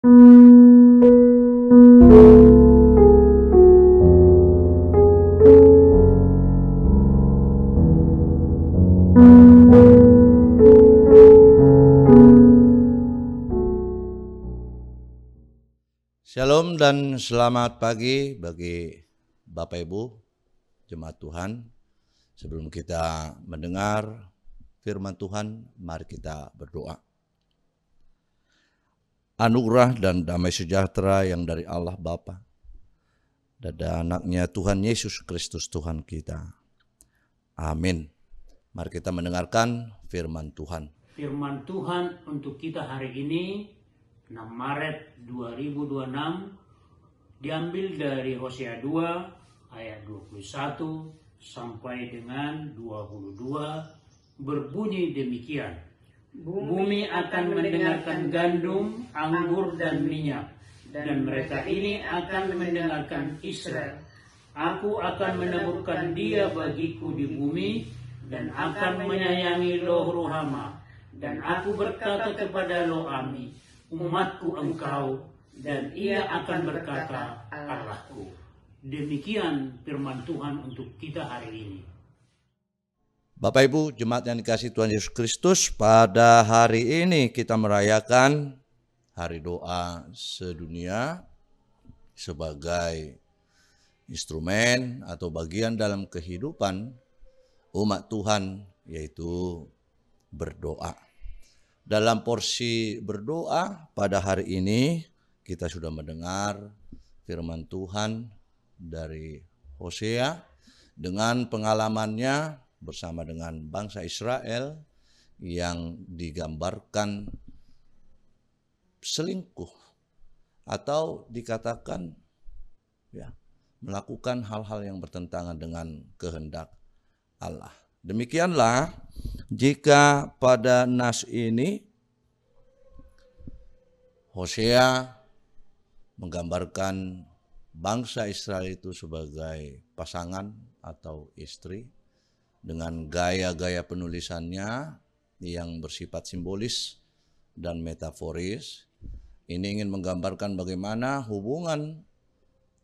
Shalom dan selamat pagi bagi Bapak Ibu, jemaat Tuhan. Sebelum kita mendengar firman Tuhan, mari kita berdoa. Anugerah dan damai sejahtera yang dari Allah Bapa dan anaknya Tuhan Yesus Kristus Tuhan kita. Amin. Mari kita mendengarkan firman Tuhan. Firman Tuhan untuk kita hari ini 6 Maret 2026 diambil dari Hosea 2 ayat 21 sampai dengan 22, berbunyi demikian. Bumi akan mendengarkan gandum, anggur dan minyak, dan mereka ini akan mendengarkan Israel. Aku akan meneburkan dia bagiku di bumi dan akan menyayangi Lo-Ruhama, dan aku berkata kepada Lo-Ami, umatku engkau, dan ia akan berkata Allahku. Demikian firman Tuhan untuk kita hari ini. Bapak Ibu jemaat yang dikasihi Tuhan Yesus Kristus, pada hari ini kita merayakan Hari Doa Sedunia sebagai instrumen atau bagian dalam kehidupan umat Tuhan, yaitu berdoa. Dalam porsi berdoa pada hari ini kita sudah mendengar firman Tuhan dari Hosea dengan pengalamannya bersama dengan bangsa Israel yang digambarkan selingkuh atau dikatakan melakukan hal-hal yang bertentangan dengan kehendak Allah. Demikianlah jika pada nas ini Hosea menggambarkan bangsa Israel itu sebagai pasangan atau istri dengan gaya-gaya penulisannya yang bersifat simbolis dan metaforis. Ini ingin menggambarkan bagaimana hubungan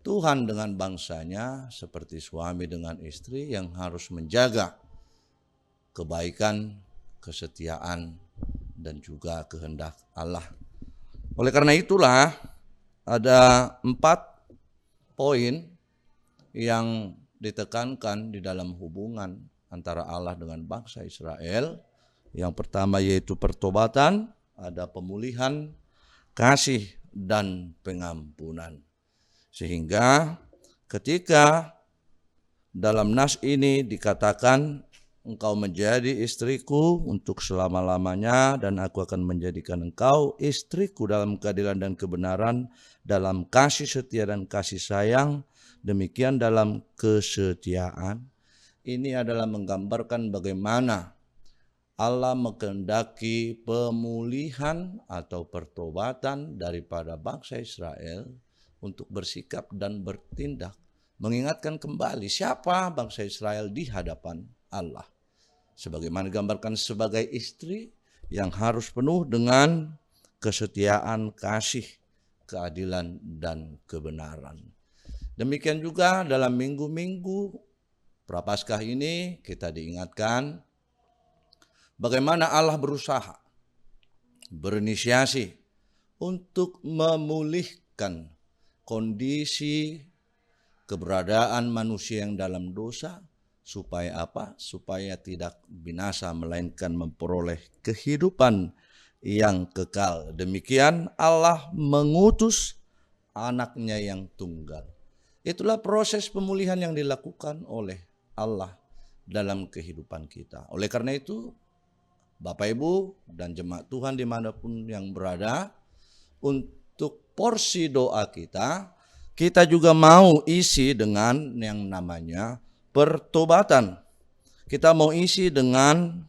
Tuhan dengan bangsanya seperti suami dengan istri yang harus menjaga kebaikan, kesetiaan, dan juga kehendak Allah. Oleh karena itulah ada 4 poin yang ditekankan di dalam hubungan antara Allah dengan bangsa Israel. Yang pertama yaitu pertobatan, ada pemulihan, kasih, dan pengampunan. Sehingga ketika dalam nas ini dikatakan engkau menjadi istriku untuk selama-lamanya dan aku akan menjadikan engkau istriku dalam keadilan dan kebenaran, dalam kasih setia dan kasih sayang, demikian dalam kesetiaan. Ini adalah menggambarkan bagaimana Allah menghendaki pemulihan atau pertobatan daripada bangsa Israel untuk bersikap dan bertindak, mengingatkan kembali siapa bangsa Israel di hadapan Allah. Sebagaimana digambarkan sebagai istri yang harus penuh dengan kesetiaan, kasih, keadilan, dan kebenaran. Demikian juga dalam minggu-minggu Prapaskah ini kita diingatkan bagaimana Allah berusaha, berinisiasi untuk memulihkan kondisi keberadaan manusia yang dalam dosa. Supaya apa? Supaya tidak binasa melainkan memperoleh kehidupan yang kekal. Demikian Allah mengutus anaknya yang tunggal. Itulah proses pemulihan yang dilakukan oleh Allah dalam kehidupan kita. Oleh karena itu, Bapak Ibu dan jemaat Tuhan dimanapun yang berada, untuk porsi doa kita juga mau isi dengan yang namanya pertobatan. Kita mau isi dengan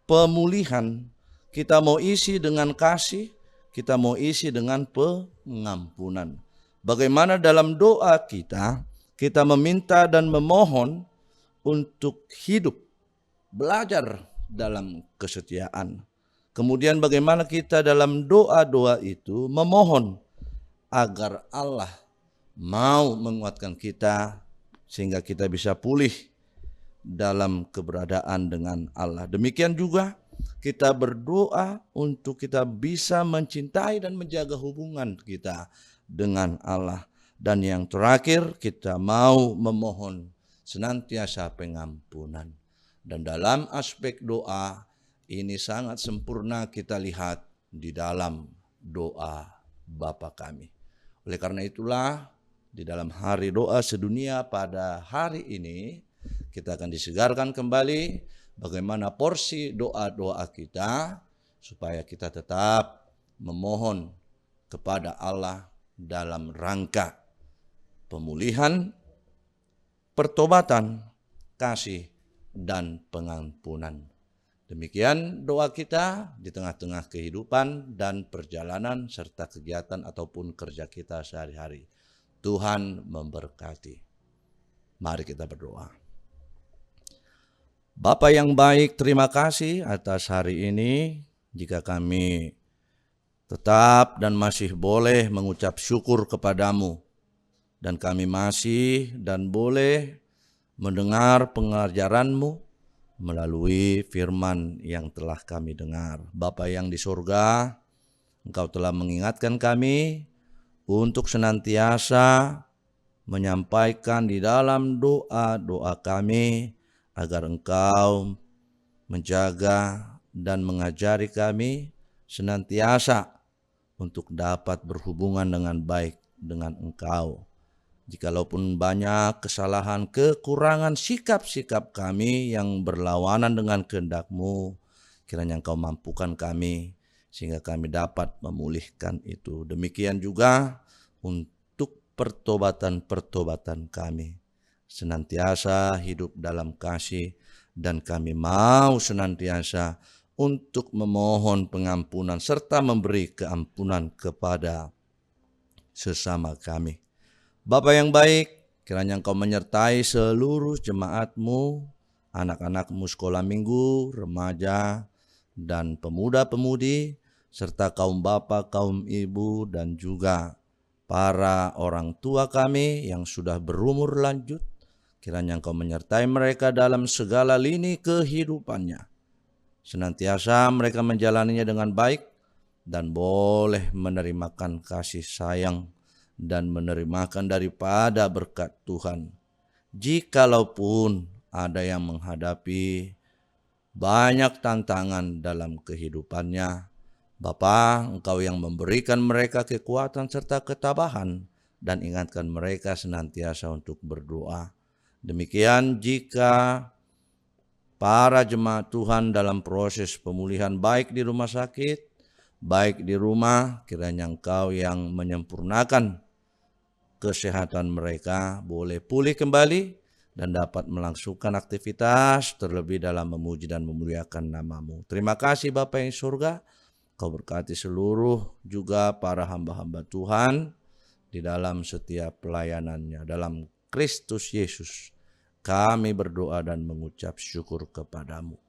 pemulihan, kita mau isi dengan kasih, kita mau isi dengan pengampunan. Bagaimana dalam doa kita meminta dan memohon untuk hidup, belajar dalam kesetiaan, Kemudian bagaimana kita dalam doa-doa itu memohon agar Allah mau menguatkan kita sehingga kita bisa pulih dalam keberadaan dengan Allah. Demikian juga kita berdoa untuk kita bisa mencintai dan menjaga hubungan kita dengan Allah. Dan yang terakhir, kita mau memohon senantiasa pengampunan. Dan dalam aspek doa ini sangat sempurna kita lihat di dalam doa Bapa kami. Oleh karena itulah di dalam hari doa sedunia pada hari ini kita akan disegarkan kembali bagaimana porsi doa-doa kita supaya kita tetap memohon kepada Allah dalam rangka pemulihan, pertobatan, kasih, dan pengampunan. Demikian doa kita di tengah-tengah kehidupan dan perjalanan serta kegiatan ataupun kerja kita sehari-hari. Tuhan memberkati. Mari kita berdoa. Bapa yang baik, terima kasih atas hari ini. Jika kami tetap dan masih boleh mengucap syukur kepadamu, dan kami masih dan boleh mendengar pengajaran-Mu melalui firman yang telah kami dengar. Bapa yang di surga, Engkau telah mengingatkan kami untuk senantiasa menyampaikan di dalam doa-doa kami agar Engkau menjaga dan mengajari kami senantiasa untuk dapat berhubungan dengan baik dengan Engkau. Jikalaupun banyak kesalahan, kekurangan sikap-sikap kami yang berlawanan dengan kehendak-Mu, kiranya Engkau mampukan kami sehingga kami dapat memulihkan itu. Demikian juga untuk pertobatan-pertobatan kami. Senantiasa hidup dalam kasih dan kami mau senantiasa untuk memohon pengampunan serta memberi keampunan kepada sesama kami. Bapa yang baik, kiranya Engkau menyertai seluruh jemaat-Mu, anak-anak-Mu sekolah minggu, remaja, dan pemuda-pemudi, serta kaum bapa, kaum ibu, dan juga para orang tua kami yang sudah berumur lanjut. Kiranya Engkau menyertai mereka dalam segala lini kehidupannya. Senantiasa mereka menjalaninya dengan baik dan boleh menerimakan kasih sayang dan menerimakan daripada berkat Tuhan. Jikalaupun ada yang menghadapi banyak tantangan dalam kehidupannya, Bapa, Engkau yang memberikan mereka kekuatan serta ketabahan dan ingatkan mereka senantiasa untuk berdoa. Demikian jika para jemaat Tuhan dalam proses pemulihan baik di rumah sakit, baik di rumah, kiranya Engkau yang menyempurnakan kesehatan mereka boleh pulih kembali dan dapat melangsungkan aktivitas terlebih dalam memuji dan memuliakan nama-Mu. Terima kasih Bapa yang surga, Kau berkati seluruh juga para hamba-hamba Tuhan di dalam setiap pelayanannya. Dalam Kristus Yesus kami berdoa dan mengucap syukur kepadamu.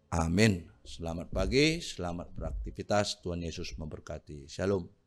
Amin. Selamat pagi, selamat beraktivitas. Tuhan Yesus memberkati. Shalom.